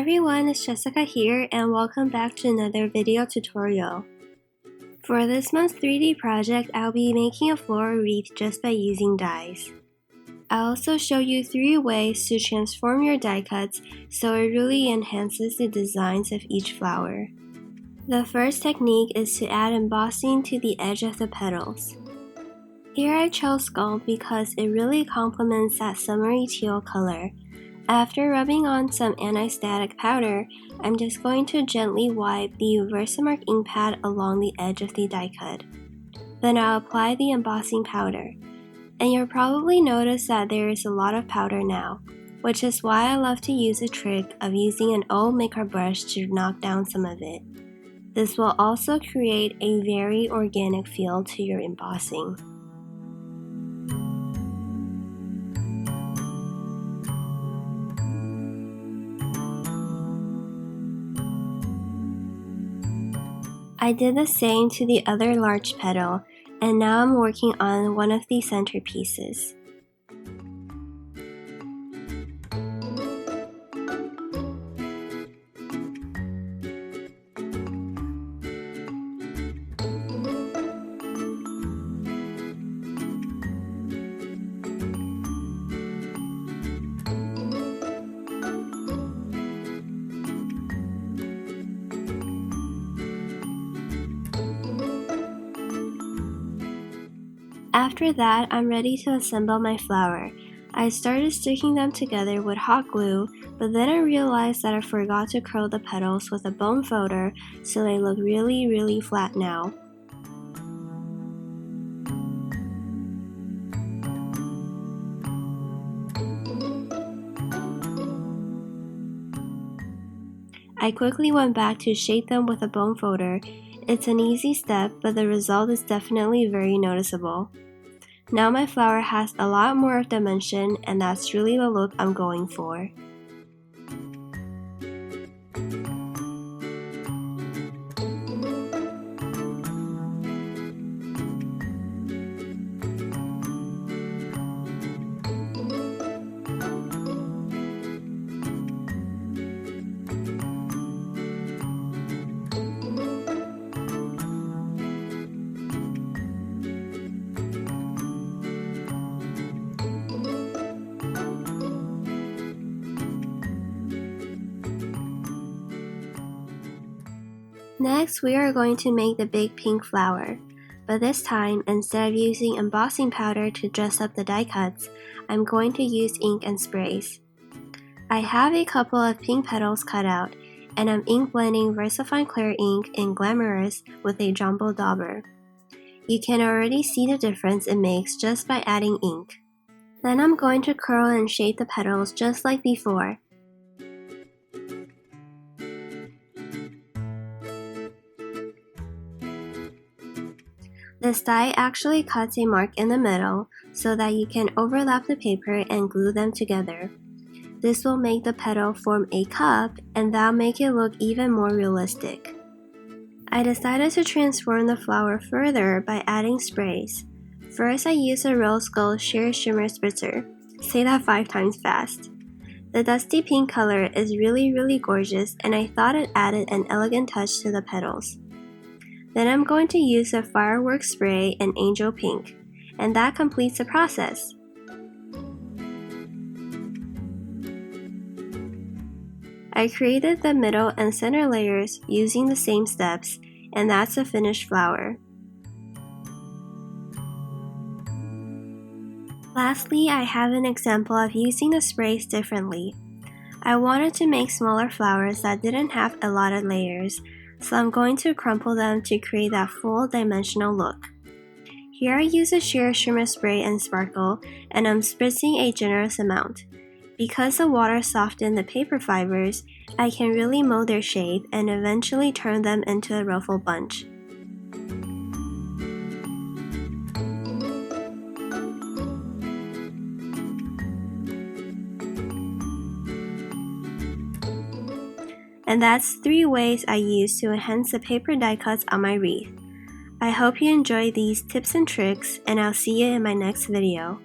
everyone, it's Jessica here and welcome back to another video tutorial. For this month's 3D project, I'll be making a floral wreath just by using dies. I'll also show you 3 ways to transform your die cuts so it really enhances the designs of each flower. The first technique is to add embossing to the edge of the petals. Here I chose gold because it really complements that summery teal color. After rubbing on some anti-static powder, I'm just going to gently wipe the Versamark ink pad along the edge of the die cut. Then I'll apply the embossing powder. And you'll probably notice that there is a lot of powder now, which is why I love to use a trick of using an old makeup brush to knock down some of it. This will also create a very organic feel to your embossing. I did the same to the other large petal, and now I'm working on one of the centerpieces. After that, I'm ready to assemble my flower. I started sticking them together with hot glue, but then I realized that I forgot to curl the petals with a bone folder, so they look really flat now. I quickly went back to shape them with a bone folder. It's an easy step, but the result is definitely very noticeable. Now my flower has a lot more of dimension, and that's really the look I'm going for. Next, we are going to make the big pink flower, but this time, instead of using embossing powder to dress up the die cuts, I'm going to use ink and sprays. I have a couple of pink petals cut out, and I'm ink blending VersaFine Clear ink in Glamorous with a jumbo dauber. You can already see the difference it makes just by adding ink. Then I'm going to curl and shape the petals just like before. This die actually cuts a mark in the middle so that you can overlap the paper and glue them together. This will make the petal form a cup, and that'll make it look even more realistic. I decided to transform the flower further by adding sprays. First, I used a rose gold sheer shimmer spritzer. Say that 5 times fast. The dusty pink color is really gorgeous, and I thought it added an elegant touch to the petals. Then I'm going to use a fireworks spray in Angel Pink, and that completes the process. I created the middle and center layers using the same steps, and that's the finished flower. Lastly, I have an example of using the sprays differently. I wanted to make smaller flowers that didn't have a lot of layers, so I'm going to crumple them to create that full dimensional look. Here I use a sheer shimmer spray and sparkle, and I'm spritzing a generous amount. Because the water softened the paper fibers, I can really mold their shape and eventually turn them into a ruffle bunch. And that's 3 ways I use to enhance the paper die cuts on my wreath. I hope you enjoy these tips and tricks, and I'll see you in my next video.